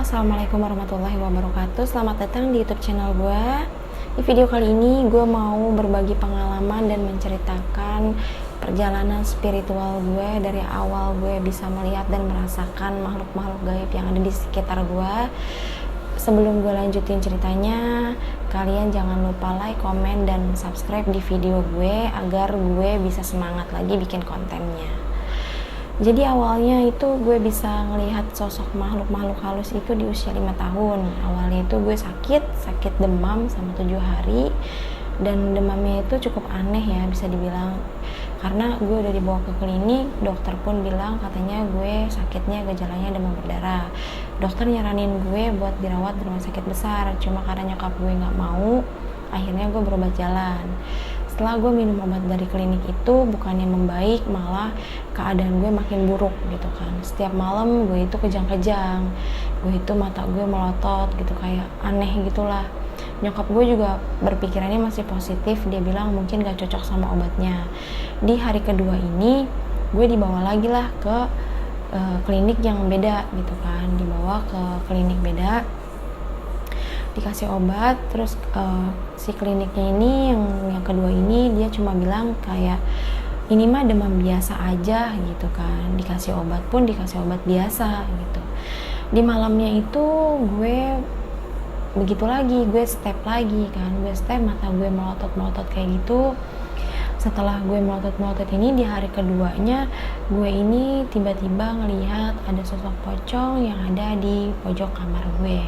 Assalamualaikum warahmatullahi wabarakatuh. Selamat datang di YouTube channel gue. Di video kali ini gue mau berbagi pengalaman dan menceritakan perjalanan spiritual gue dari awal gue bisa melihat dan merasakan makhluk-makhluk gaib yang ada di sekitar gue. Sebelum gue lanjutin ceritanya, kalian jangan lupa like, komen, dan subscribe di video gue agar gue bisa semangat lagi bikin kontennya. Jadi awalnya itu gue bisa ngelihat sosok makhluk-makhluk halus itu di usia 5 tahun. Awalnya itu gue sakit demam sama 7 hari. Dan demamnya itu cukup aneh ya, bisa dibilang. Karena gue udah dibawa ke klinik, dokter pun bilang katanya gue sakitnya gejalanya demam berdarah. Dokter nyaranin gue buat dirawat di rumah sakit besar. Cuma karena nyokap gue gak mau, akhirnya gue berobat jalan. Setelah gue minum obat dari klinik itu, bukannya membaik, malah keadaan gue makin buruk gitu kan. Setiap malam gue itu kejang-kejang, gue itu mata gue melotot gitu, kayak aneh gitulah. Nyokap gue juga berpikirannya masih positif, dia bilang mungkin gak cocok sama obatnya. Di hari kedua ini gue dibawa lagi lah ke klinik yang beda gitu kan, dibawa ke klinik beda, dikasih obat. Terus si kliniknya ini yang kedua ini dia cuma bilang kayak ini mah demam biasa aja gitu kan. Dikasih obat pun dikasih obat biasa gitu. Di malamnya itu gue begitu lagi, gue step lagi kan, gue step, mata gue melotot kayak gitu. Setelah gue melotot ini, di hari keduanya gue ini tiba-tiba ngelihat ada sosok pocong yang ada di pojok kamar gue.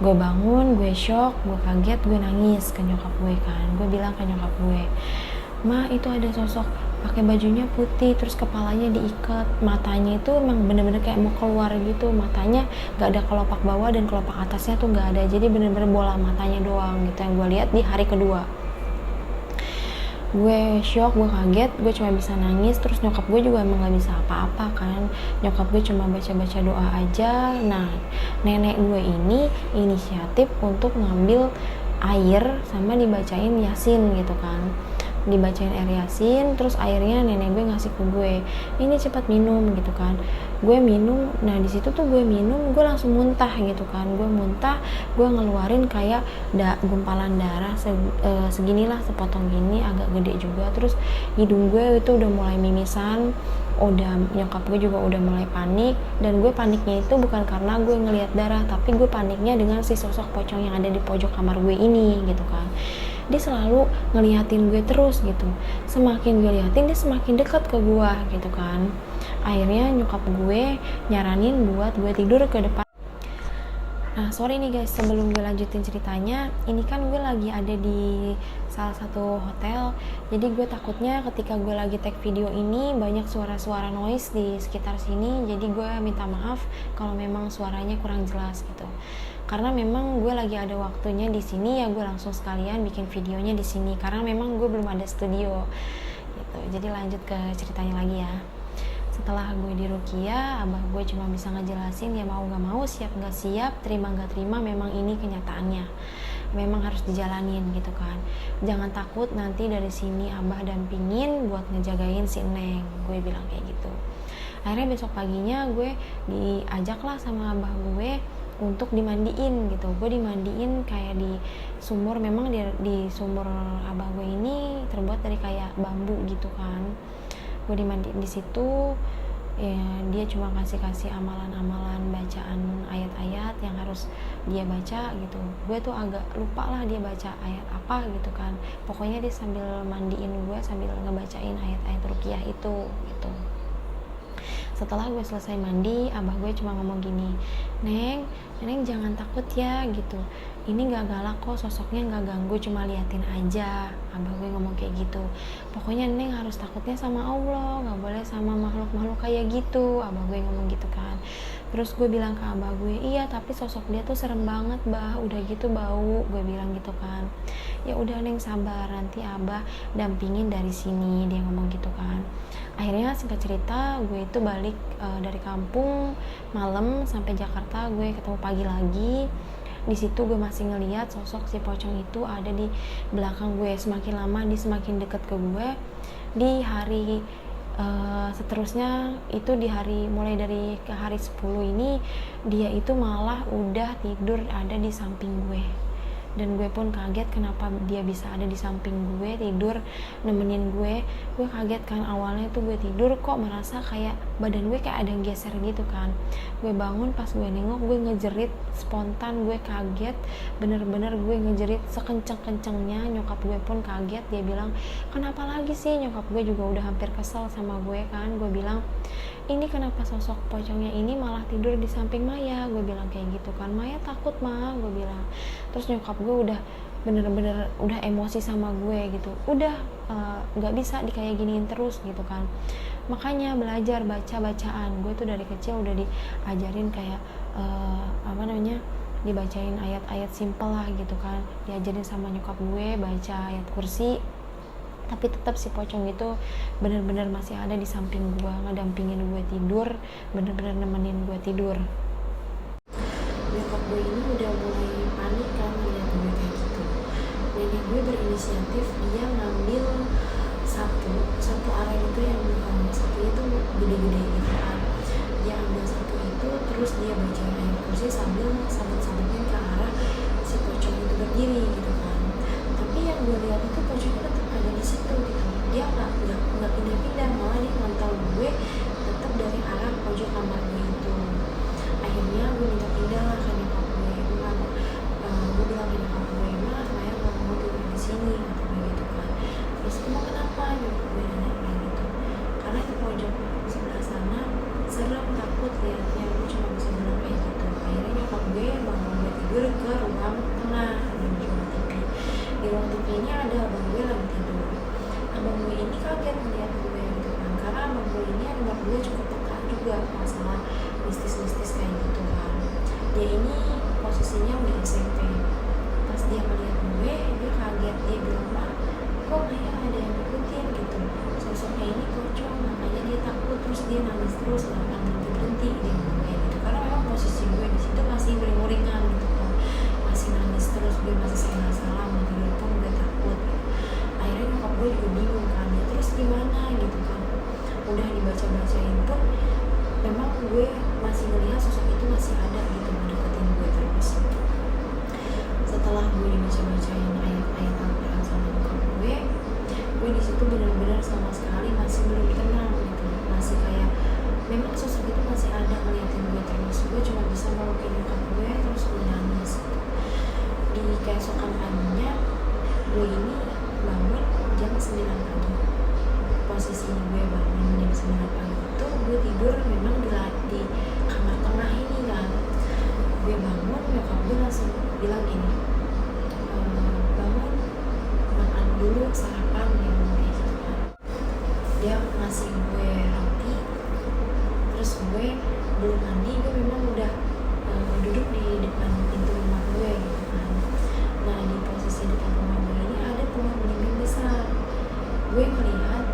Gue bangun, gue shock, gue kaget, gue nangis ke nyokap gue kan. Gue bilang ke nyokap gue, "Ma, itu ada sosok pakai bajunya putih, terus kepalanya diikat, matanya itu emang bener-bener kayak mau keluar gitu, matanya gak ada kelopak bawah dan kelopak atasnya tuh gak ada, jadi bener-bener bola matanya doang gitu yang gue lihat di hari kedua." Gue shock, gue kaget, gue cuma bisa nangis. Terus nyokap gue juga emang gak bisa apa-apa kan, nyokap gue cuma baca-baca doa aja. Nah, nenek gue ini inisiatif untuk ngambil air sama dibacain yasin gitu kan, dibacain air yasin. Terus airnya nenek gue ngasih ke gue, ini cepat minum gitu kan. Gue minum, nah di situ tuh gue minum, gue langsung muntah gitu kan. Gue muntah, gue ngeluarin kayak gumpalan darah seginilah, sepotong gini, agak gede juga. Terus hidung gue itu udah mulai mimisan, nyokap gue juga udah mulai panik. Dan gue paniknya itu bukan karena gue ngelihat darah, tapi gue paniknya dengan si sosok pocong yang ada di pojok kamar gue ini gitu kan. Dia selalu ngeliatin gue terus gitu, semakin gue liatin dia semakin dekat ke gue gitu kan. Akhirnya nyokap gue nyaranin buat gue tidur ke depan. Nah, sorry nih guys, sebelum gue lanjutin ceritanya, ini kan gue lagi ada di salah satu hotel. Jadi gue takutnya ketika gue lagi take video ini banyak suara-suara noise di sekitar sini. Jadi gue minta maaf kalau memang suaranya kurang jelas gitu. Karena memang gue lagi ada waktunya di sini, ya gue langsung sekalian bikin videonya di sini. Karena memang gue belum ada studio gitu. Jadi lanjut ke ceritanya lagi ya. Setelah gue di Ruqyah, abah gue cuma bisa ngejelasin ya mau gak mau, siap gak siap, terima gak terima, memang ini kenyataannya, memang harus dijalanin gitu kan. Jangan takut, nanti dari sini abah dampingin buat ngejagain si Neng, gue bilang kayak gitu. Akhirnya besok paginya gue diajak lah sama abah gue untuk dimandiin gitu. Gue dimandiin kayak di sumur, memang di sumur abah gue ini terbuat dari kayak bambu gitu kan. Gue dimandiin di situ, ya dia cuma kasih amalan-amalan, bacaan ayat-ayat yang harus dia baca gitu. Gue tuh agak lupa lah dia baca ayat apa gitu kan. Pokoknya dia sambil mandiin gue sambil ngebacain ayat-ayat Ruqyah itu gitu. Setelah gue selesai mandi, abah gue cuma ngomong gini, Neng jangan takut ya gitu, ini gak galak kok, sosoknya gak ganggu, cuma liatin aja. Abah gue ngomong kayak gitu. Pokoknya Neng harus takutnya sama Allah, gak boleh sama makhluk-makhluk kayak gitu, abah gue ngomong gitu kan. Terus gue bilang ke abah gue, iya tapi sosok dia tuh serem banget bah, udah gitu bau, gue bilang gitu kan. Ya udah Neng sabar, nanti abah dampingin dari sini, dia ngomong gitu kan. Akhirnya singkat cerita, gue itu balik dari kampung malam sampai Jakarta. Gue ketemu pagi lagi. Di situ gue masih ngelihat sosok si pocong itu ada di belakang gue. Semakin lama dia semakin dekat ke gue. Di hari seterusnya itu mulai dari ke hari 10 ini dia itu malah udah tidur ada di samping gue. Dan gue pun kaget kenapa dia bisa ada di samping gue tidur nemenin gue kaget kan. Awalnya tuh gue tidur kok merasa kayak badan gue kayak ada yang geser gitu kan. Gue bangun, pas gue nengok gue ngejerit spontan, gue kaget bener-bener, gue ngejerit sekenceng-kencengnya. Nyokap gue pun kaget, dia bilang kenapa lagi sih. Nyokap gue juga udah hampir kesel sama gue kan. Gue bilang ini kenapa sosok pocongnya ini malah tidur di samping Maya, gue bilang kayak gitu kan. Maya takut mah, gue bilang. Terus nyokap gue udah bener-bener udah emosi sama gue gitu, udah nggak bisa kayak giniin terus gitu kan. Makanya belajar bacaan, gue tuh dari kecil udah diajarin kayak dibacain ayat-ayat simpel lah gitu kan, diajarin sama nyokap gue baca ayat kursi. Tapi tetap si pocong itu bener-bener masih ada di samping gue, ngedampingin gue tidur, bener-bener nemenin gue tidur. Nyokap gue ini udah mulai panik kan ngeliat gue kayak gitu. Nenek gue berinisiatif, dia ngambil satu aren itu yang satu itu gede-gede gitu kan. Dia ambil satu itu, terus dia baca ayat kursi sambil sabut-sabutin ke arah si pocong itu berdiri gitu kan. Tapi yang gue lihat itu pocongnya tetap ada di situ gitu. Dia nggak pindah-pindah, malah dia mantau gue tetap dari arah pojok kamar gue itu. Akhirnya gue minta pindah lah ke nyokap gue. Gue bilang ke nyokap gue, mah Maya nggak mau tidur di sini kata gue gitu kan. Terus emang kenapa? Nyokap gue nanya kayak gitu. Karena di pojok sebelah sana serem, takut liatnya. Gue cuma bisa bilang kayak gitu. Akhirnya nyokap gue bangun gue tidur ke ruang tengah di ruang TV. Di ruang TV ini ada abang gue lagi tidur. Abang gue ini kaget melihat gue gitu kan, karena abang gue ini abang gue cukup peka juga masalah mistis-mistis kayak gitu kan. Dia ini posisinya udah SMP. Pas dia melihat gue, dia kaget, dia bilang, "Mak, kok Maya ada yang ngikutin gitu, sosoknya ini pocong." Makanya dia takut, terus dia nangis terus, nggak berhenti dia ngomong kayak gitu. Karena memang posisi gue di situ masih uring-uringan gitu kan, masih nangis terus, gue masih salah mau tidur pun gue takut. Akhirnya nyokap gue juga bingung kan, ya terus gimana gitu kan. Udah dibaca-bacain pun memang gue masih melihat sosok itu masih ada gitu mendeketin gue terus. Setelah gue dibaca-bacain ayat-ayat Al-Quran sama nyokap gue di situ benar-benar sama sekali masih belum tenang gitu. Masih kayak memang sosok itu masih ada ngeliatin gue terus. Gue cuma bisa melukin nyokap gue terus gue nangis. Di keesokan paginya gue ini bangun jam 9 pagi. Posisi gue bangun jam 9 pagi itu gue tidur memang di kamar tengah ini kan. Gue bangun, nyokap gue langsung bilang gini, bangun makan dulu, sarapan ya kayak gitu kan. Dia ngasih gue roti, terus gue belum mandi, gue memang udah duduk di depan pintu rumah gue gitu kan. Nah di posisi depan rumah gue ini ada pohon belimbing besar. Gue melihat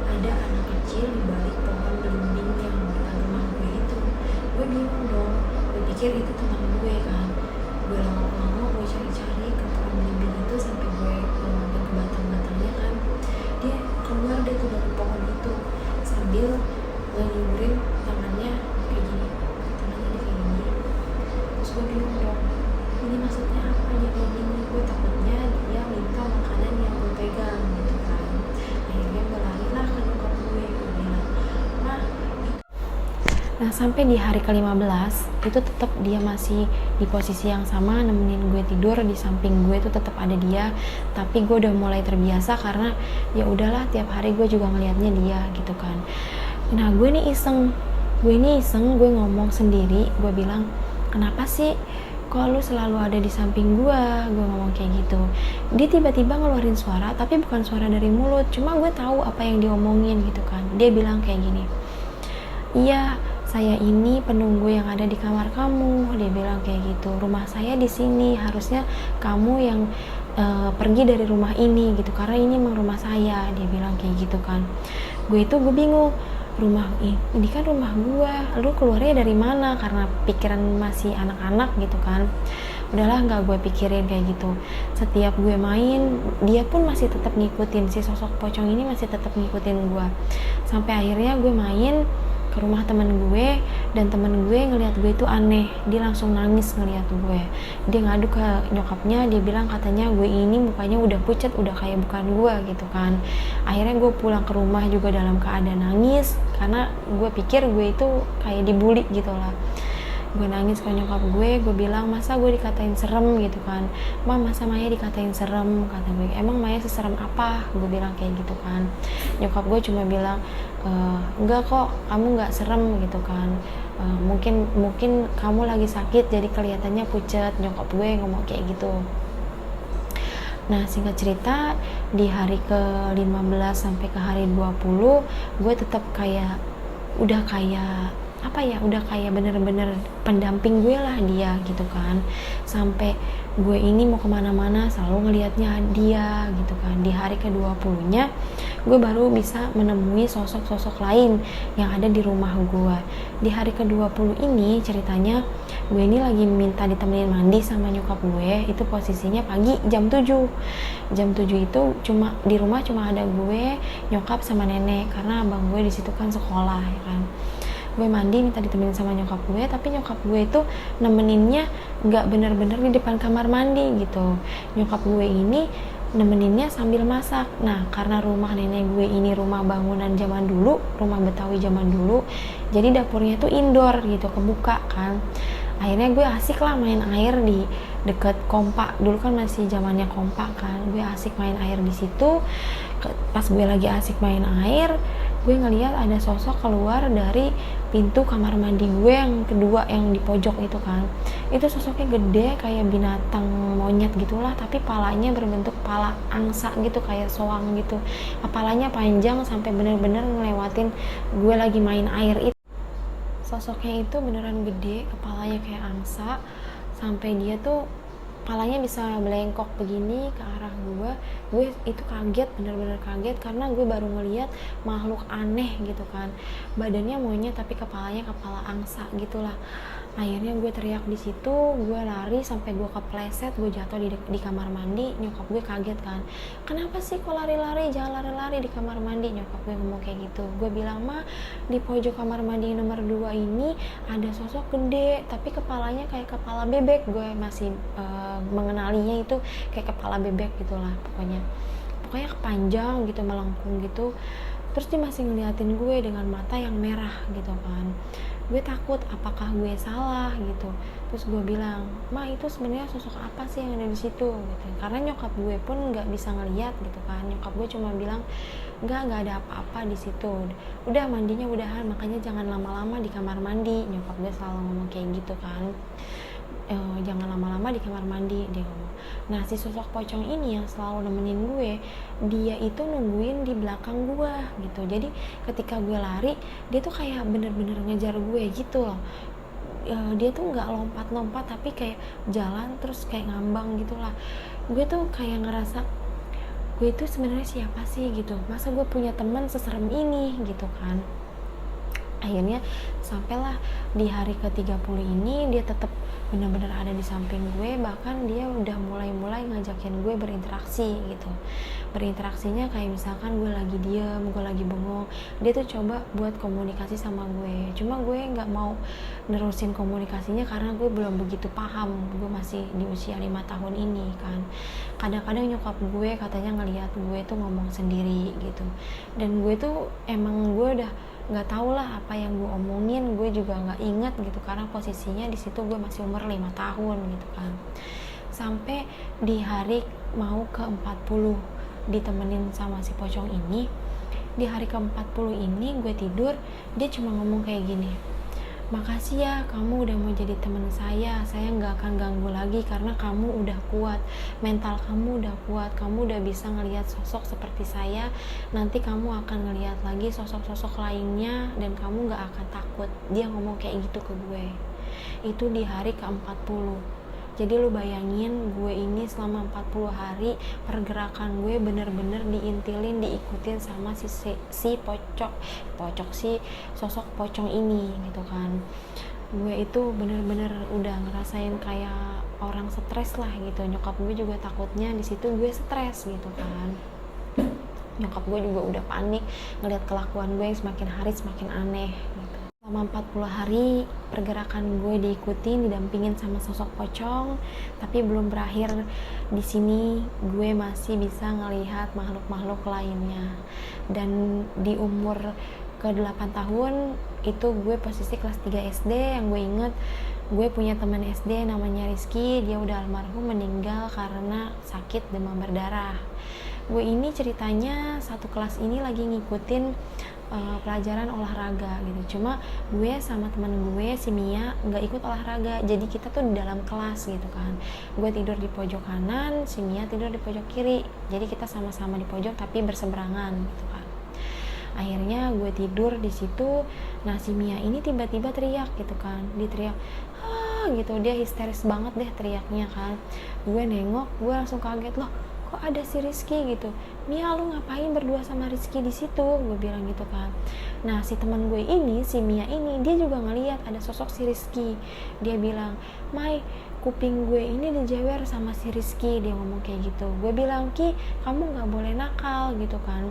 ada anak kecil di balik pohon belimbing yang depan rumah gue itu. Gue bingung dong, gue pikir itu teman gue kan. Gue lama-lama gue cari-cari ke pohon belimbing itu sampai gue mampir ke batang-batangnya kan. Dia keluar dari pohon itu sambil ngeluburin tangannya kayak gini. Tangannya dia kayak gini. Terus gue bingung dong, ini maksudnya apa dia kayak gini. Gue takutnya dia minta makanan yang gue pegang gitu kan. Akhirnya gue larilah ke nyokap gue bilang, "Mah." Nah sampai di hari ke-15 itu tetap dia masih di posisi yang sama nemenin gue tidur, di samping gue itu tetap ada dia. Tapi gue udah mulai terbiasa karena ya udahlah tiap hari gue juga ngelihatnya dia gitu kan. Nah gue iseng, gue ngomong sendiri, gue bilang, "Kenapa sih kok lu selalu ada di samping gue ngomong kayak gitu. Dia tiba-tiba ngeluarin suara, tapi bukan suara dari mulut, cuma gue tahu apa yang diomongin gitu kan. Dia bilang kayak gini, "Iya, saya ini penunggu yang ada di kamar kamu." Dia bilang kayak gitu. "Rumah saya di sini, harusnya kamu yang pergi dari rumah ini gitu, karena ini emang rumah saya." Dia bilang kayak gitu kan. Gue bingung, rumah ini kan rumah gue, lu keluarnya dari mana? Karena pikiran masih anak-anak gitu kan. udahlah nggak gue pikirin kayak gitu. Setiap gue main dia pun masih tetap ngikutin, si sosok pocong ini masih tetap ngikutin gue. Sampai akhirnya gue main ke rumah temen gue, dan temen gue ngelihat gue itu aneh, dia langsung nangis ngelihat gue. Dia ngadu ke nyokapnya, dia bilang katanya gue ini mukanya udah pucat, udah kayak bukan gue gitu kan. Akhirnya gue pulang ke rumah juga dalam keadaan nangis, karena gue pikir gue itu kayak dibully gitu lah. Gue nangis ke nyokap gue bilang masa gue dikatain serem gitu kan. Masa Maya dikatain serem, kata gue. Emang Maya seserem apa? Gue bilang kayak gitu kan. Nyokap gue cuma bilang enggak kok, kamu nggak serem gitu kan. Mungkin kamu lagi sakit jadi kelihatannya pucat. Nyokap gue ngomong kayak gitu. Nah, singkat cerita, di hari ke-15 sampai ke hari 20 gue tetap kayak udah kayak bener-bener pendamping gue lah dia gitu kan. Sampai gue ini mau kemana-mana selalu ngelihatnya dia gitu kan. Di hari ke-20 nya gue baru bisa menemui sosok-sosok lain yang ada di rumah gue. Di hari ke-20 ini ceritanya gue ini lagi minta ditemenin mandi sama nyokap gue. Itu posisinya pagi jam 7 itu di rumah cuma ada gue, nyokap sama nenek, karena abang gue di situ kan sekolah ya kan. Gue mandi minta ditemenin sama nyokap gue, tapi nyokap gue itu nemeninnya nggak bener-bener di depan kamar mandi gitu. Nyokap gue ini nemeninnya sambil masak. Nah, karena rumah nenek gue ini rumah bangunan zaman dulu, rumah Betawi zaman dulu, jadi dapurnya tuh indoor gitu, kebuka kan. Akhirnya gue asik lah main air di deket kompak. Dulu kan masih zamannya kompak kan. Gue asik main air di situ. Pas gue lagi asik main air, gue ngeliat ada sosok keluar dari pintu kamar mandi gue yang kedua, yang di pojok itu kan. Itu sosoknya gede kayak binatang monyet gitulah, tapi palanya berbentuk pala angsa gitu, kayak soang gitu. Kepalanya panjang sampai bener-bener ngelewatin gue lagi main air itu. Sosoknya itu beneran gede, kepalanya kayak angsa, sampai dia tuh kepalanya bisa belengkok begini ke arah gue itu kaget, bener-bener kaget, karena gue baru ngeliat makhluk aneh gitu kan. Badannya monyet tapi kepalanya kepala angsa gitulah. Akhirnya gue teriak di situ, gue lari sampai gue kepleset, gue jatuh di kamar mandi. Nyokap gue kaget kan, kenapa sih kok lari-lari, jangan lari-lari di kamar mandi. Nyokap gue ngomong kayak gitu. Gue bilang, ma, di pojok kamar mandi nomor 2 ini ada sosok gede tapi kepalanya kayak kepala bebek. Gue masih mengenalinya itu kayak kepala bebek gitulah, pokoknya panjang gitu, melengkung gitu. Terus dia masih ngeliatin gue dengan mata yang merah gitu kan. Gue takut apakah gue salah gitu. Terus gue bilang, ma, itu sebenarnya sosok apa sih yang ada di situ gitu. Karena nyokap gue pun nggak bisa ngeliat gitu kan. Nyokap gue cuma bilang nggak ada apa-apa di situ. Udah mandinya udahan, makanya jangan lama-lama di kamar mandi. Nyokap gue selalu ngomong kayak gitu kan. Jangan lama-lama di kamar mandi, dia ngomong. Nah, si sosok pocong ini yang selalu nemenin gue, dia itu nungguin di belakang gue gitu. Jadi ketika gue lari, dia tuh kayak bener-bener ngejar gue gitu loh. Dia tuh nggak lompat-lompat tapi kayak jalan terus kayak ngambang gitulah. Gue tuh kayak ngerasa gue itu sebenarnya siapa sih gitu, masa gue punya teman seserem ini gitu kan. Akhirnya sampailah di hari ke-30 ini dia tetap benar-benar ada di samping gue, bahkan dia udah mulai ngajakin gue berinteraksi gitu. Berinteraksinya kayak misalkan gue lagi diem, gue lagi bengong, dia tuh coba buat komunikasi sama gue. Cuma gue nggak mau nerusin komunikasinya karena gue belum begitu paham, gue masih di usia 5 tahun ini kan. Kadang-kadang nyokap gue katanya ngelihat gue tuh ngomong sendiri gitu, dan gue tuh emang gue udah nggak tahu lah apa yang gue omongin, gue juga nggak inget gitu karena posisinya di situ gue masih umur 5 tahun gitu kan. Sampai di hari mau ke 40 ditemenin sama si pocong ini, di hari ke 40 ini gue tidur, dia cuma ngomong kayak gini, makasih ya kamu udah mau jadi teman saya nggak akan ganggu lagi karena kamu udah kuat, mental kamu udah kuat, kamu udah bisa ngelihat sosok seperti saya, nanti kamu akan ngelihat lagi sosok-sosok lainnya dan kamu nggak akan takut. Dia ngomong kayak gitu ke gue. Itu di hari ke-40. Jadi lu bayangin gue ini selama 40 hari pergerakan gue bener-bener diintilin, diikutin sama si sosok pocong ini gitu kan. gue itu bener-bener udah ngerasain kayak orang stres lah gitu. Nyokap gue juga takutnya di situ gue stres gitu kan. Nyokap gue juga udah panik ngeliat kelakuan gue yang semakin hari semakin aneh gitu. Selama 40 hari pergerakan gue diikuti, didampingin sama sosok pocong, tapi belum berakhir di sini. Gue masih bisa ngelihat makhluk-makhluk lainnya. Dan di umur ke 8 tahun itu gue posisi kelas 3 SD. Yang gue inget, gue punya teman SD namanya Rizky. Dia udah almarhum, meninggal karena sakit demam berdarah. Gue ini ceritanya satu kelas ini lagi ngikutin pelajaran olahraga gitu. Cuma gue sama teman gue si Mia nggak ikut olahraga, jadi kita tuh di dalam kelas gitu kan. Gue tidur di pojok kanan, si Mia tidur di pojok kiri, jadi kita sama-sama di pojok tapi berseberangan gitu kan. Akhirnya gue tidur di situ. Nah si Mia ini tiba-tiba teriak gitu kan, dia teriak gitu, dia histeris banget deh teriaknya kan. Gue nengok, gue langsung kaget, loh kok ada si Rizky gitu. Mia, lu ngapain berdua sama Rizky di situ? Gue bilang gitu kan. Nah si teman gue ini, si Mia ini, dia juga ngeliat ada sosok si Rizky. Dia bilang, Mai, kuping gue ini dijewer sama si Rizky. Dia ngomong kayak gitu. Gue bilang, Ki, kamu nggak boleh nakal gitu kan.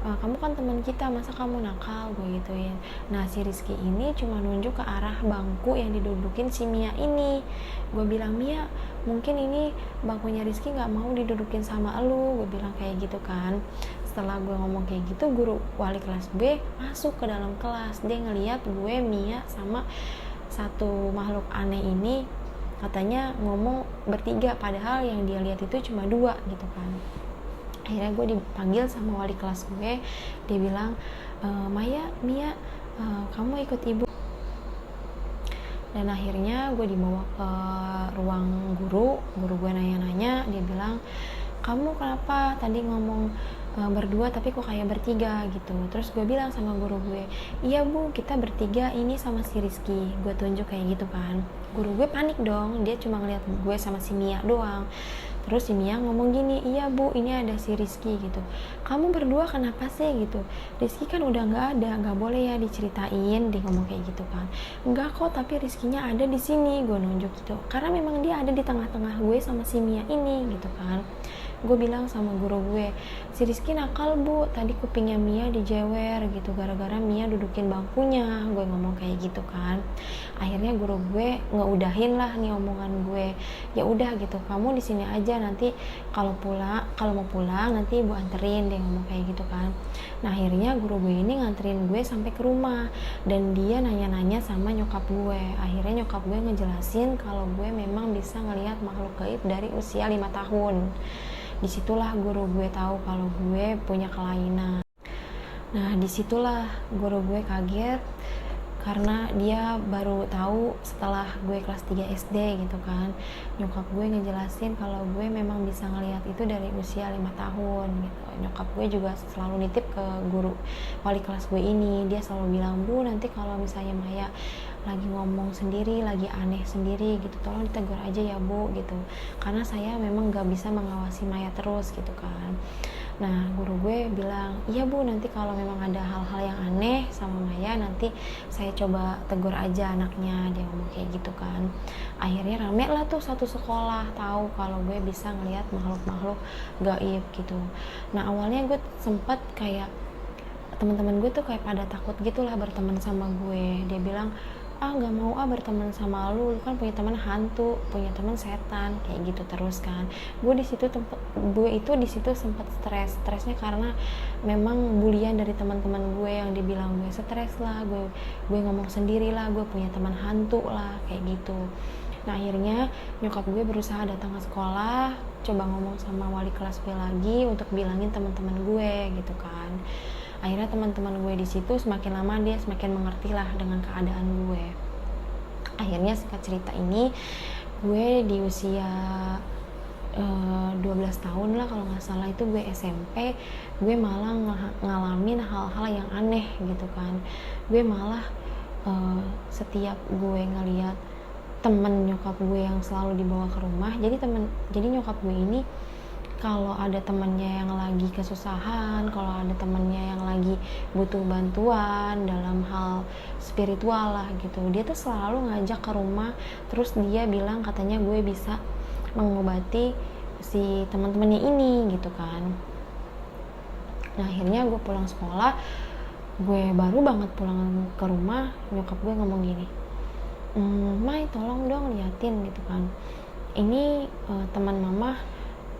Kamu kan teman kita, masa kamu nakal, gue gituin. Nah si Rizky ini cuma nunjuk ke arah bangku yang didudukin si Mia ini. Gue bilang, Mia, mungkin ini bangkunya Rizky nggak mau didudukin sama elu, gue bilang kayak gitu kan. Setelah gue ngomong kayak gitu, guru wali kelas B masuk ke dalam kelas. Dia ngeliat gue, Mia, sama satu makhluk aneh ini katanya ngomong bertiga, padahal yang dia lihat itu cuma 2 gitu kan. Akhirnya gue dipanggil sama wali kelas gue. Dia bilang, Maya, Mia, kamu ikut ibu. Dan akhirnya gue dibawa ke ruang guru gue nanya-nanya. Dia bilang, kamu kenapa tadi ngomong berdua tapi kok kayak bertiga gitu. Terus gue bilang sama guru gue, iya bu, kita bertiga ini sama si Rizky. Gue tunjuk kayak gitu kan. Guru gue panik dong, dia cuma ngeliat gue sama si Mia doang. Terus si Mia ngomong gini, iya bu, ini ada si Rizky gitu. Kamu berdua kenapa sih gitu? Rizky kan udah nggak ada, nggak boleh ya diceritain. Dia ngomong kayak gitu kan. Enggak kok, tapi Rizkynya ada di sini. Gue nunjuk gitu. Karena memang dia ada di tengah-tengah gue sama si Mia ini gitu kan. Gue bilang sama guru gue, si Rizky nakal bu, tadi kupingnya Mia dijewer gitu gara-gara Mia dudukin bangkunya. Gue ngomong kayak gitu kan. Akhirnya guru gue ngeudahin lah nih omongan gue. Ya udah gitu, kamu di sini aja, nanti kalau mau pulang nanti ibu anterin. Dia ngomong kayak gitu kan. Nah akhirnya guru gue ini nganterin gue sampai ke rumah, dan dia nanya-nanya sama nyokap gue. Akhirnya nyokap gue ngejelasin kalau gue memang bisa ngelihat makhluk gaib dari usia 5 tahun. Disitulah guru gue tahu kalau gue punya kelainan. Nah disitulah guru gue kaget, karena dia baru tahu setelah gue kelas 3 SD gitu kan. Nyokap gue ngejelasin kalau gue memang bisa ngelihat itu dari usia 5 tahun gitu. Nyokap gue juga selalu nitip ke guru wali kelas gue ini. Dia selalu bilang, bu, nanti kalau misalnya Maya lagi ngomong sendiri, lagi aneh sendiri gitu, tolong ditegur aja ya bu gitu, karena saya memang gak bisa mengawasi Maya terus gitu kan. Nah guru gue bilang, iya bu, nanti kalau memang ada hal-hal yang aneh sama Maya, nanti saya coba tegur aja anaknya. Dia ngomong kayak gitu kan. Akhirnya rame lah tuh satu sekolah tahu kalau gue bisa ngelihat makhluk-makhluk gaib gitu. Nah awalnya gue sempet kayak, teman-teman gue tuh kayak pada takut gitulah berteman sama gue. Dia bilang, nggak mau berteman sama lu kan punya teman hantu, punya teman setan, kayak gitu terus kan. Gue itu di situ sempat stresnya karena memang bulian dari teman-teman gue yang dibilang gue stres lah, gue ngomong sendiri lah, gue punya teman hantu lah, kayak gitu. Nah akhirnya nyokap gue berusaha datang ke sekolah, coba ngomong sama wali kelas gue lagi untuk bilangin teman-teman gue gitu kan. Akhirnya teman-teman gue di situ semakin lama dia semakin mengerti lah dengan keadaan gue. Akhirnya singkat cerita ini, gue di usia 12 tahun lah kalau nggak salah, itu gue SMP, gue malah ngalamin hal-hal yang aneh gitu kan. Gue malah setiap gue ngeliat temen nyokap gue yang selalu dibawa ke rumah, jadi nyokap gue ini kalau ada temennya yang lagi kesusahan, kalau ada temennya yang lagi butuh bantuan dalam hal spiritual lah gitu, dia tuh selalu ngajak ke rumah. Terus dia bilang katanya gue bisa mengobati si teman-temannya ini gitu kan. Nah akhirnya gue pulang sekolah, gue baru banget pulang ke rumah, nyokap gue ngomong gini, Mai tolong dong liatin gitu kan, ini teman mama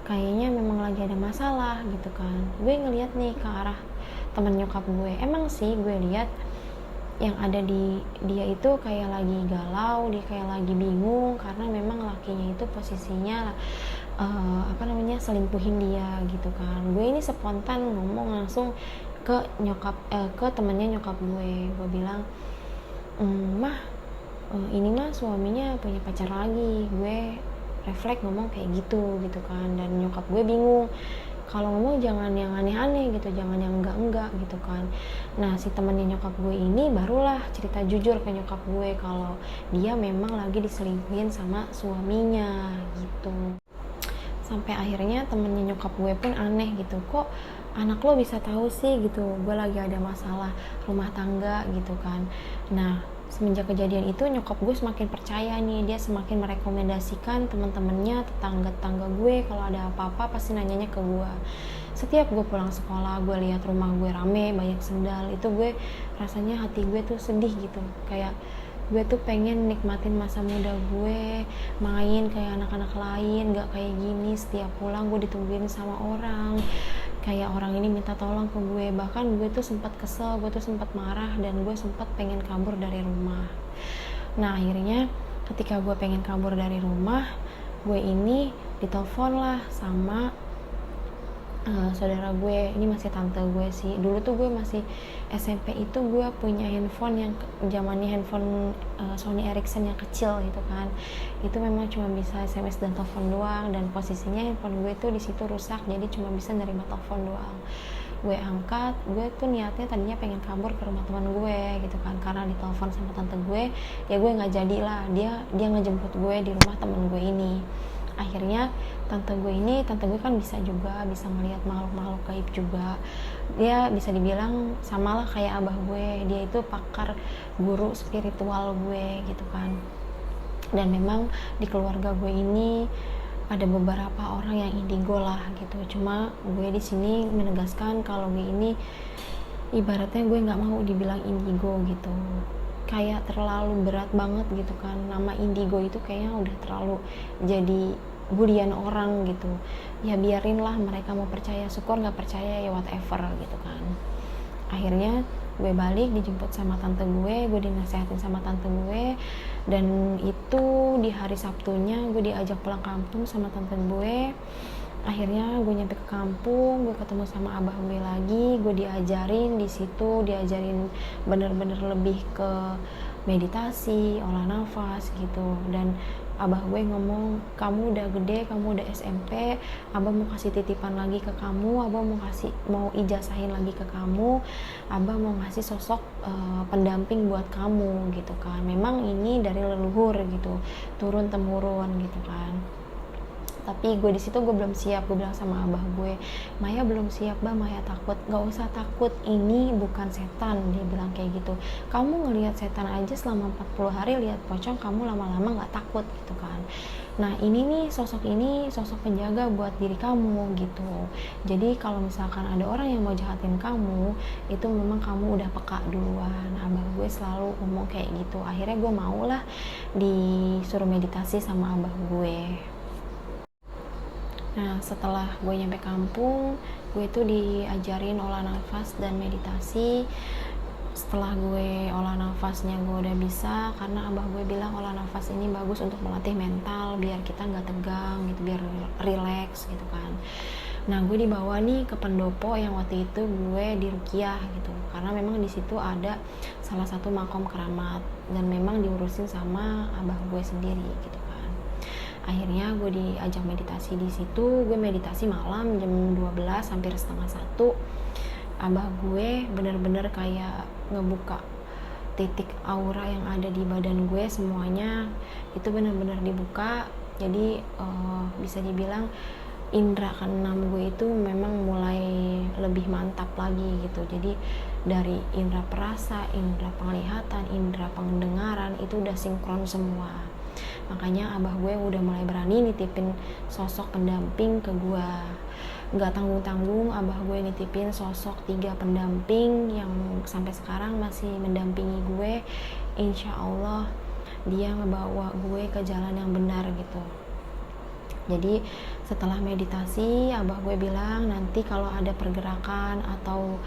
kayaknya memang lagi ada masalah gitu kan. Gue ngeliat nih ke arah teman nyokap gue, emang sih gue lihat yang ada di dia itu kayak lagi galau, dia kayak lagi bingung karena memang lakinya itu posisinya selingkuhin dia gitu kan. Gue ini spontan ngomong langsung ke ke temennya nyokap gue bilang, mah ini mah suaminya punya pacar lagi. Gue refleks ngomong kayak gitu kan. Dan nyokap gue bingung, kalau ngomong jangan yang aneh-aneh gitu, jangan yang enggak gitu kan. Nah si temannya nyokap gue ini barulah cerita jujur ke nyokap gue kalau dia memang lagi diselingkuhin sama suaminya gitu. Sampai akhirnya temennya nyokap gue pun aneh gitu, kok anak lo bisa tahu sih gitu gue lagi ada masalah rumah tangga gitu kan. Nah semenjak kejadian itu nyokap gue semakin percaya nih, dia semakin merekomendasikan teman-temannya, tetangga-tetangga gue kalau ada apa-apa pasti nanyanya ke gue. Setiap gue pulang sekolah, gue lihat rumah gue rame banyak sendal, itu gue rasanya hati gue tuh sedih gitu, kayak gue tuh pengen nikmatin masa muda gue, main kayak anak-anak lain, gak kayak gini setiap pulang gue ditungguin sama orang, kayak orang ini minta tolong ke gue. Bahkan gue tuh sempat kesel, gue tuh sempat marah, dan gue sempat pengen kabur dari rumah. Nah akhirnya ketika gue pengen kabur dari rumah, gue ini ditelepon lah sama saudara gue, ini masih tante gue sih. Dulu tuh gue masih SMP itu gue punya handphone yang zamannya handphone Sony Ericsson yang kecil gitu kan. Itu memang cuma bisa SMS dan telepon doang, dan posisinya handphone gue tuh di situ rusak, jadi cuma bisa nerima telepon doang. Gue angkat, gue tuh niatnya tadinya pengen kabur ke rumah teman gue gitu kan, karena ditelepon sama tante gue, ya gue nggak jadi lah, dia ngejemput gue di rumah teman gue ini. Akhirnya tante gue kan bisa melihat makhluk-makhluk gaib juga. Dia bisa dibilang samalah kayak abah gue, dia itu pakar guru spiritual gue gitu kan. Dan memang di keluarga gue ini ada beberapa orang yang indigo lah gitu. Cuma gue di sini menegaskan kalau gue ini ibaratnya gue nggak mau dibilang indigo gitu, kayak terlalu berat banget gitu kan. Nama indigo itu kayaknya udah terlalu jadi bulian orang gitu. Ya biarin lah mereka mau percaya, syukur, nggak percaya ya whatever gitu kan. Akhirnya gue balik, dijemput sama tante gue dinasehatin sama tante gue. Dan itu di hari Sabtunya gue diajak pulang kampung sama tante gue. Akhirnya gue nyampe ke kampung, gue ketemu sama abah gue lagi, gue diajarin di situ, diajarin bener-bener lebih ke meditasi, olah nafas gitu. Dan abah gue ngomong, kamu udah gede, kamu udah SMP, abah mau kasih titipan lagi ke kamu, abah mau ijazahin lagi ke kamu, abah mau ngasih sosok pendamping buat kamu gitu kan. Memang ini dari leluhur gitu, turun temurun gitu kan. Tapi gue di situ gue belum siap. Gue bilang sama abah gue, Maya belum siap bah, Maya takut. Gak usah takut, ini bukan setan, dia bilang kayak gitu. Kamu ngelihat setan aja selama 40 hari, lihat pocong kamu lama-lama gak takut gitu kan. Nah ini nih, sosok penjaga buat diri kamu gitu. Jadi kalau misalkan ada orang yang mau jahatin kamu, itu memang kamu udah peka duluan. Abah gue selalu ngomong kayak gitu. Akhirnya gue maulah disuruh meditasi sama abah gue. Nah setelah gue nyampe kampung, gue itu diajarin olah nafas dan meditasi. Setelah gue olah nafasnya gue udah bisa, karena abah gue bilang olah nafas ini bagus untuk melatih mental, biar kita gak tegang gitu, biar relax gitu kan. Nah gue dibawa nih ke pendopo yang waktu itu gue diruqyah gitu, karena memang di situ ada salah satu makom keramat, dan memang diurusin sama abah gue sendiri gitu. Akhirnya gue diajak meditasi di situ. Gue meditasi malam jam 12 hampir setengah 1. Abah gue bener-bener kayak ngebuka titik aura yang ada di badan gue, semuanya itu bener-bener dibuka. Jadi bisa dibilang indera keenam gue itu memang mulai lebih mantap lagi gitu. Jadi dari indera perasa, indera penglihatan, indera pendengaran itu udah sinkron semua. Makanya abah gue udah mulai berani nitipin sosok pendamping ke gue. Gak tanggung-tanggung abah gue nitipin sosok 3 pendamping yang sampai sekarang masih mendampingi gue. Insya Allah dia ngebawa gue ke jalan yang benar gitu. Jadi setelah meditasi abah gue bilang nanti kalau ada pergerakan atau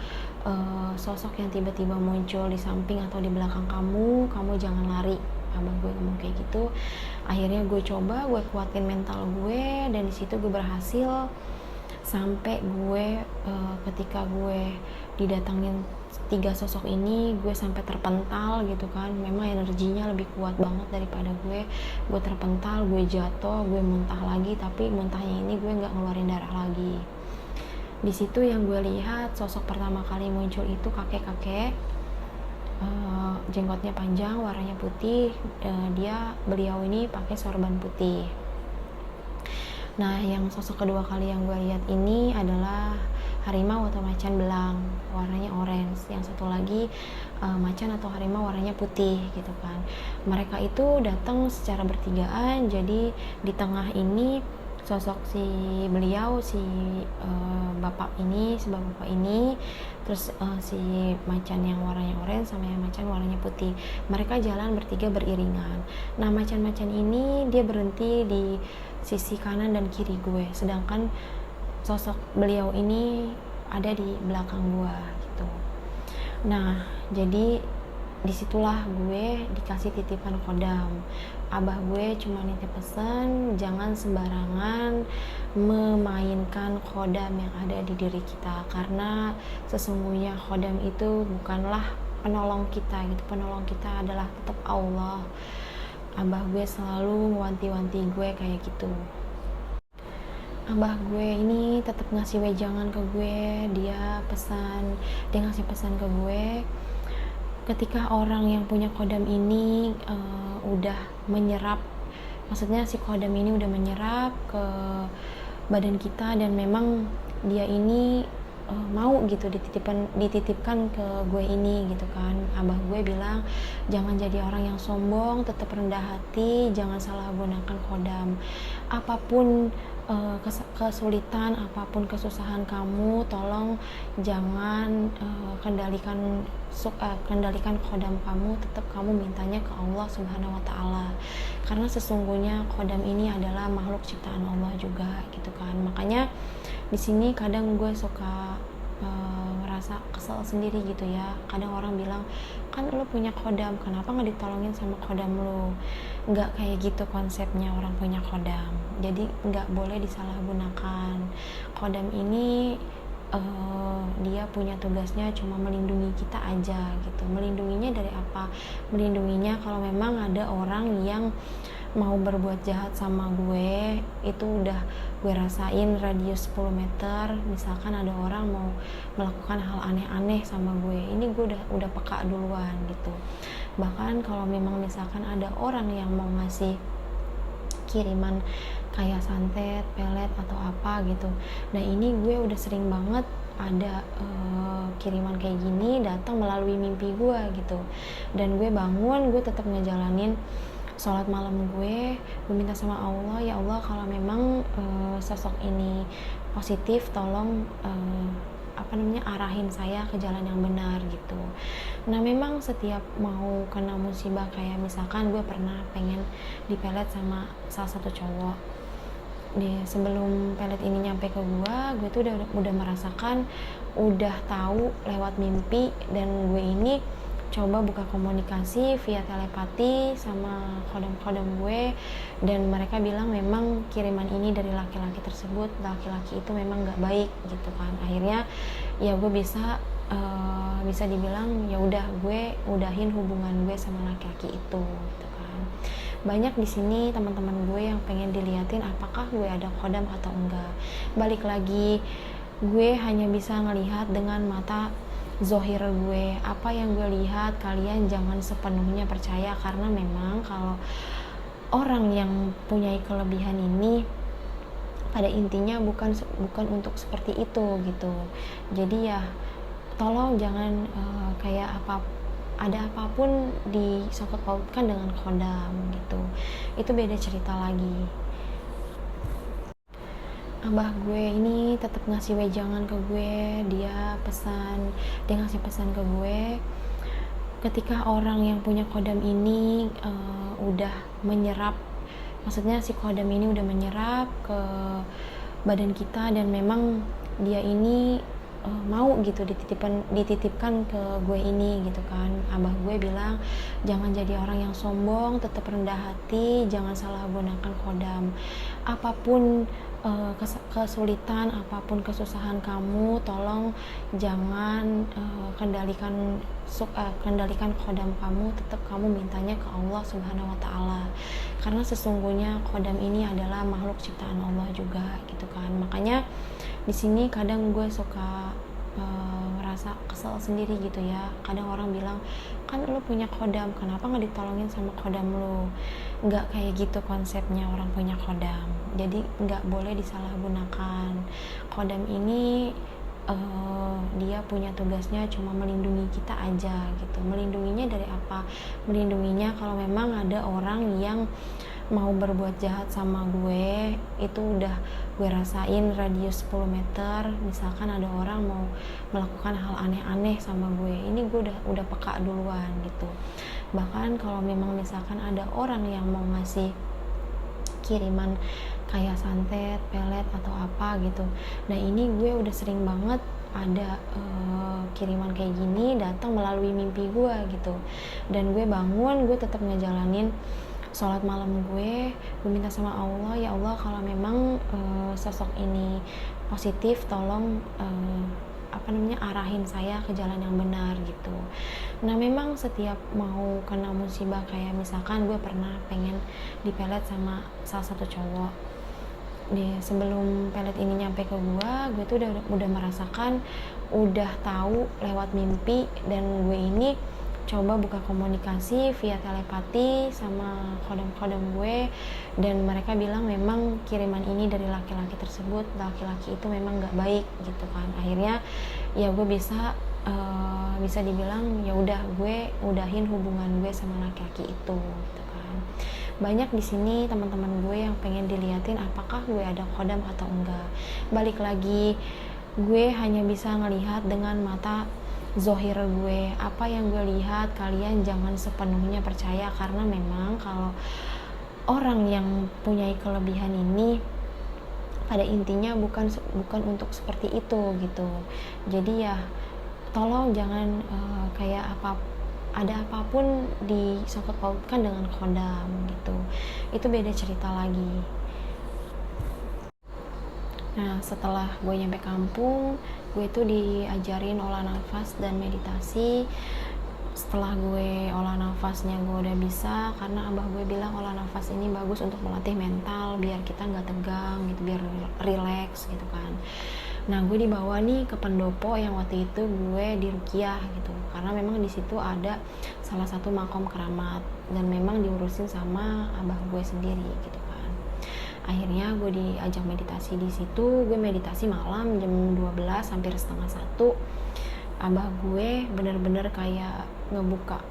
sosok yang tiba-tiba muncul di samping atau di belakang kamu jangan lari. Abah gue ngomong kayak gitu. Akhirnya gue coba, gue kuatin mental gue, dan di situ gue berhasil. Sampai gue ketika gue didatangin 3 sosok ini, gue sampai terpental gitu kan. Memang energinya lebih kuat banget daripada gue terpental, gue jatuh, gue muntah lagi, tapi muntahnya ini gue nggak ngeluarin darah lagi. Di situ yang gue lihat sosok pertama kali muncul itu kakek-kakek, jenggotnya panjang, warnanya putih. Beliau ini pakai sorban putih. Nah, yang sosok kedua kali yang gue lihat ini adalah harimau atau macan belang, warnanya orange. Yang satu lagi macan atau harimau warnanya putih gitu kan. Mereka itu datang secara bertigaan. Jadi di tengah ini sosok si beliau, si bapak ini, terus si macan yang warnanya orange sama yang macan warnanya putih. Mereka jalan bertiga beriringan. Nah, macan-macan ini dia berhenti di sisi kanan dan kiri gue, sedangkan sosok beliau ini ada di belakang gue gitu. Nah, jadi disitulah gue dikasih titipan kodam. Abah gue cuma nitip pesan jangan sembarangan memainkan kodam yang ada di diri kita, karena sesungguhnya kodam itu bukanlah penolong kita gitu. Penolong kita adalah tetap Allah. Abah gue selalu wanti-wanti gue kayak gitu. Abah gue ini tetap ngasih wejangan ke gue. Dia ngasih pesan ke gue, ketika orang yang punya kodam ini udah menyerap, maksudnya si kodam ini udah menyerap ke badan kita dan memang dia ini mau gitu dititipkan ke gue ini gitu kan. Abah gue bilang jangan jadi orang yang sombong, tetap rendah hati, jangan salah gunakan kodam. Apapun kesulitan, apapun kesusahan kamu, tolong jangan kendalikan kodam kamu, tetap kamu mintanya ke Allah Subhanahu wa Ta'ala, karena sesungguhnya kodam ini adalah makhluk ciptaan Allah juga gitu kan. Makanya di sini kadang gue suka ngerasa kesel sendiri gitu ya. Kadang orang bilang, kan lu punya kodam, kenapa nggak ditolongin sama kodam lu? Nggak kayak gitu konsepnya orang punya kodam. Jadi nggak boleh disalahgunakan. Kodam ini dia punya tugasnya cuma melindungi kita aja gitu. Melindunginya dari apa? Melindunginya kalau memang ada orang yang mau berbuat jahat sama gue, itu udah gue rasain radius 10 meter. Misalkan ada orang mau melakukan hal aneh-aneh sama gue, ini gue udah peka duluan gitu. Bahkan kalau memang misalkan ada orang yang mau ngasih kiriman kayak santet, pelet atau apa gitu, nah ini gue udah sering banget ada kiriman kayak gini datang melalui mimpi gue gitu. Dan gue bangun, gue tetap ngejalanin sholat malam gue minta sama Allah, ya Allah kalau memang sosok ini positif, tolong arahin saya ke jalan yang benar gitu. Nah, memang setiap mau kena musibah, kayak misalkan gue pernah pengen dipelet sama salah satu cowok. Sebelum pelet ini nyampe ke gue tuh udah merasakan, udah tahu lewat mimpi, dan gue ini coba buka komunikasi via telepati sama kodam-kodam gue, dan mereka bilang memang kiriman ini dari laki-laki tersebut. Laki-laki itu memang gak baik gitu kan. Akhirnya ya gue bisa dibilang ya udah, gue udahin hubungan gue sama laki-laki itu gitu kan. Banyak di sini teman-teman gue yang pengen diliatin apakah gue ada kodam atau enggak. Balik lagi, gue hanya bisa ngelihat dengan mata zohir gue. Apa yang gue lihat, kalian jangan sepenuhnya percaya, karena memang kalau orang yang punya kelebihan ini pada intinya bukan untuk seperti itu gitu. Jadi ya tolong jangan kayak ada apapun disangkut pautkan dengan kodam gitu. Itu beda cerita lagi. Abah gue ini tetap ngasih wejangan ke gue. Dia ngasih pesan ke gue, ketika orang yang punya kodam ini udah menyerap, maksudnya si kodam ini udah menyerap ke badan kita dan memang dia ini mau gitu dititipkan ke gue ini gitu kan. Abah gue bilang jangan jadi orang yang sombong, tetap rendah hati, jangan salah gunakan kodam. Apapun kesulitan, apapun kesusahan kamu, tolong jangan kendalikan kodam kamu, tetap kamu mintanya ke Allah Subhanahu wa Ta'ala, karena sesungguhnya kodam ini adalah makhluk ciptaan Allah juga gitu kan. Makanya di sini kadang gue suka merasa kesel sendiri gitu ya. Kadang orang bilang, kan lu punya kodam, kenapa nggak ditolongin sama kodam lu? Nggak kayak gitu konsepnya orang punya kodam. Jadi nggak boleh disalahgunakan. Kodam ini dia punya tugasnya cuma melindungi kita aja gitu. Melindunginya dari apa? Melindunginya kalau memang ada orang yang mau berbuat jahat sama gue, itu udah gue rasain radius 10 meter. Misalkan ada orang mau melakukan hal aneh-aneh sama gue, ini gue udah peka duluan gitu. Bahkan kalau memang misalkan ada orang yang mau ngasih kiriman kayak santet, pelet atau apa gitu, nah ini gue udah sering banget ada kiriman kayak gini datang melalui mimpi gue gitu. Dan gue bangun, gue tetap ngejalanin sholat malam gue minta sama Allah, ya Allah kalau memang sosok ini positif, tolong arahin saya ke jalan yang benar gitu. Nah memang setiap mau kena musibah, kayak misalkan gue pernah pengen dipelet sama salah satu cowok. Sebelum pelet ini nyampe ke gue tuh udah merasakan, udah tahu lewat mimpi, dan gue ini coba buka komunikasi via telepati sama kodam-kodam gue, dan mereka bilang memang kiriman ini dari laki-laki tersebut, laki-laki itu memang gak baik gitu kan. Akhirnya ya gue bisa dibilang ya udah, gue udahin hubungan gue sama laki-laki itu gitu kan. Banyak di sini teman-teman gue yang pengen diliatin apakah gue ada kodam atau enggak. Balik lagi, gue hanya bisa ngelihat dengan mata zohir gue. Apa yang gue lihat, kalian jangan sepenuhnya percaya, karena memang kalau orang yang punya kelebihan ini pada intinya bukan untuk seperti itu gitu. Jadi ya tolong jangan kayak ada apapun disangkut pautkan dengan kodam gitu. Itu beda cerita lagi. Nah setelah gue nyampe kampung, gue tuh diajarin olah nafas dan meditasi. Setelah gue olah nafasnya gue udah bisa, karena abah gue bilang olah nafas ini bagus untuk melatih mental biar kita nggak tegang gitu, biar relax gitu kan. Nah gue dibawa nih ke pendopo yang waktu itu gue diruqyah gitu, karena memang di situ ada salah satu makom keramat dan memang diurusin sama abah gue sendiri gitu kan. Akhirnya gue diajak meditasi di situ. Gue meditasi malam jam 12 hampir setengah 1. Abah gue bener-bener kayak ngebuka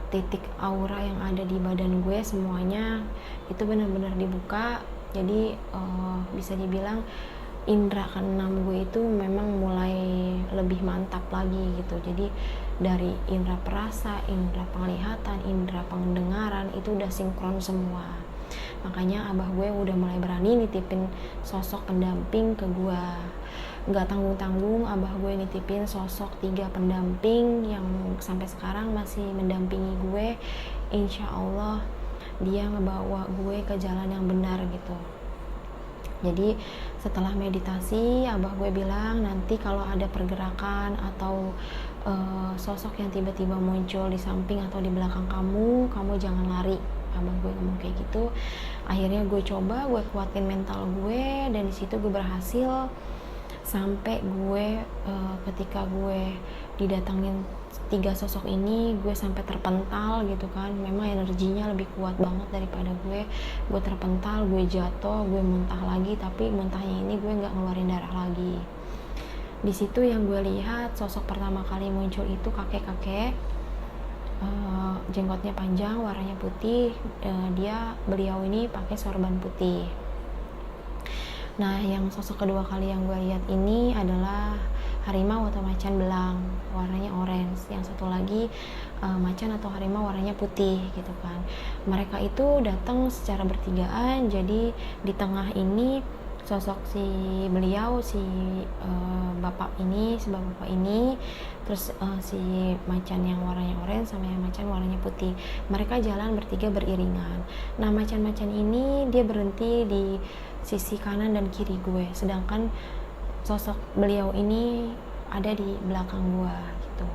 titik aura yang ada di badan gue, semuanya itu bener-bener dibuka. Jadi bisa dibilang indera keenam gue itu memang mulai lebih mantap lagi gitu. Jadi dari indera perasa, indera penglihatan, indera pendengaran itu udah sinkron semua. Makanya abah gue udah mulai berani nitipin sosok pendamping ke gue. Gak tanggung-tanggung abah gue nitipin sosok 3 pendamping yang sampai sekarang masih mendampingi gue. Insya Allah dia ngebawa gue ke jalan yang benar gitu. Jadi setelah meditasi, abah gue bilang nanti kalau ada pergerakan atau sosok yang tiba-tiba muncul di samping atau di belakang kamu jangan lari. Abah gue ngomong kayak gitu. Akhirnya gue coba, gue kuatin mental gue, dan di situ gue berhasil. Sampai gue ketika gue didatangin tiga sosok ini gue sampai terpental gitu kan. Memang energinya lebih kuat banget daripada gue terpental, gue jatuh, gue muntah lagi, tapi muntahnya ini gue nggak ngeluarin darah lagi. Di situ yang gue lihat sosok pertama kali muncul itu kakek-kakek, jenggotnya panjang, warnanya putih, beliau ini pakai sorban putih. Nah, yang sosok kedua kali yang gue lihat ini adalah harimau atau macan belang, warnanya orange. Yang satu lagi macan atau harimau warnanya putih gitu kan. Mereka itu datang secara bertigaan, jadi di tengah ini sosok si beliau, si bapak ini, terus si macan yang warnanya orange sama yang macan warnanya putih. Mereka jalan bertiga beriringan. Nah, macan-macan ini dia berhenti di sisi kanan dan kiri gue, sedangkan sosok beliau ini ada di belakang gue gitu.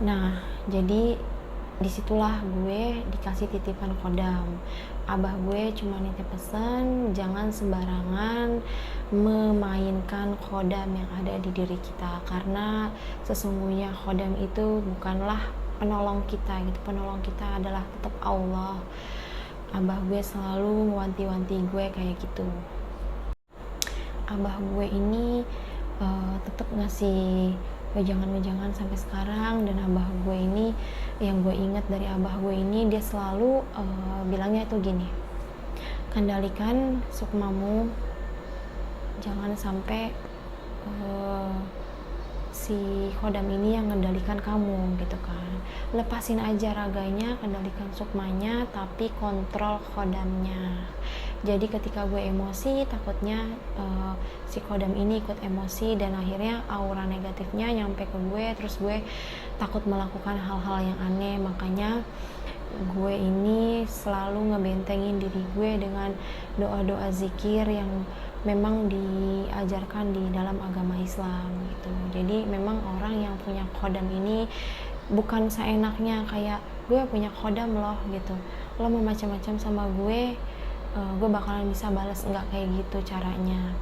Nah, jadi disitulah gue dikasih titipan kodam. Abah gue cuma nitip pesan, jangan sembarangan memainkan kodam yang ada di diri kita, karena sesungguhnya kodam itu bukanlah penolong kita gitu. Penolong kita adalah tetap Allah. Abah gue selalu wanti-wanti gue kayak gitu. Abah gue ini tetap ngasih wejangan-wejangan sampai sekarang, dan abah gue ini, yang gue ingat dari abah gue ini, dia selalu bilangnya itu gini, kendalikan sukmamu, jangan sampai si kodam ini yang kendalikan kamu gitu kan. Lepasin aja raganya, kendalikan sukmanya, tapi kontrol kodamnya. Jadi ketika gue emosi, takutnya si kodam ini ikut emosi, dan akhirnya aura negatifnya nyampe ke gue, terus gue takut melakukan hal-hal yang aneh. Makanya gue ini selalu ngebentengin diri gue dengan doa-doa zikir yang memang diajarkan di dalam agama Islam gitu. Jadi memang orang yang punya kodam ini bukan seenaknya kayak gue punya kodam loh gitu, lo mau macam-macam sama gue bakalan bisa balas, nggak kayak gitu caranya.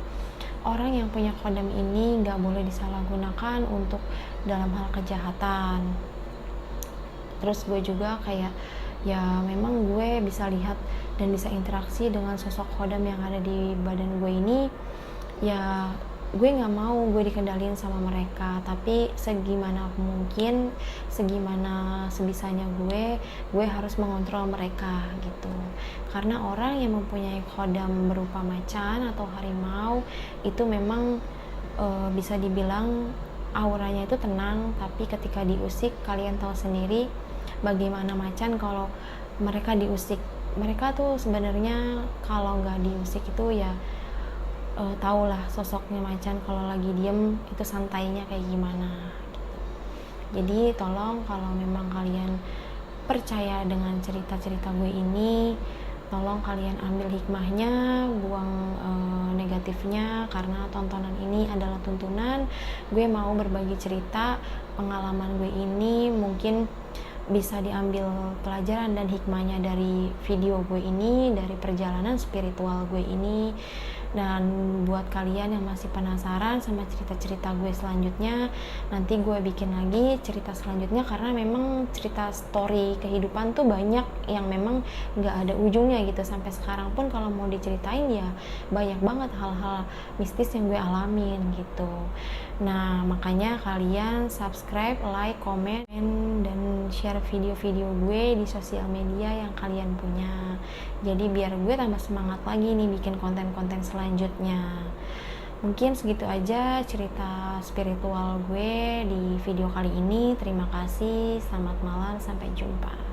Orang yang punya kodam ini nggak boleh disalahgunakan untuk dalam hal kejahatan. Terus gue juga kayak ya memang gue bisa lihat dan bisa interaksi dengan sosok kodam yang ada di badan gue ini. Ya gue nggak mau gue dikendaliin sama mereka, tapi segimana mungkin, segimana sebisanya gue harus mengontrol mereka gitu. Karena orang yang mempunyai kodam berupa macan atau harimau itu memang bisa dibilang auranya itu tenang, tapi ketika diusik, kalian tahu sendiri bagaimana macan kalau mereka diusik. Mereka tuh sebenarnya kalau nggak diusik itu ya tahulah sosoknya macan kalau lagi diem itu santainya kayak gimana gitu. Jadi tolong kalau memang kalian percaya dengan cerita-cerita gue ini, tolong kalian ambil hikmahnya, buang negatifnya, karena tontonan ini adalah tuntunan. Gue mau berbagi cerita pengalaman gue ini, mungkin bisa diambil pelajaran dan hikmahnya dari video gue ini, dari perjalanan spiritual gue ini. Dan buat kalian yang masih penasaran sama cerita-cerita gue selanjutnya, nanti gue bikin lagi cerita selanjutnya, karena memang cerita story kehidupan tuh banyak yang memang gak ada ujungnya gitu. Sampai sekarang pun kalau mau diceritain ya banyak banget hal-hal mistis yang gue alamin gitu. Nah, makanya kalian subscribe, like, komen, dan share video-video gue di sosial media yang kalian punya. Jadi biar gue tambah semangat lagi nih bikin konten-konten selanjutnya. Mungkin segitu aja cerita spiritual gue di video kali ini. Terima kasih, selamat malam, sampai jumpa.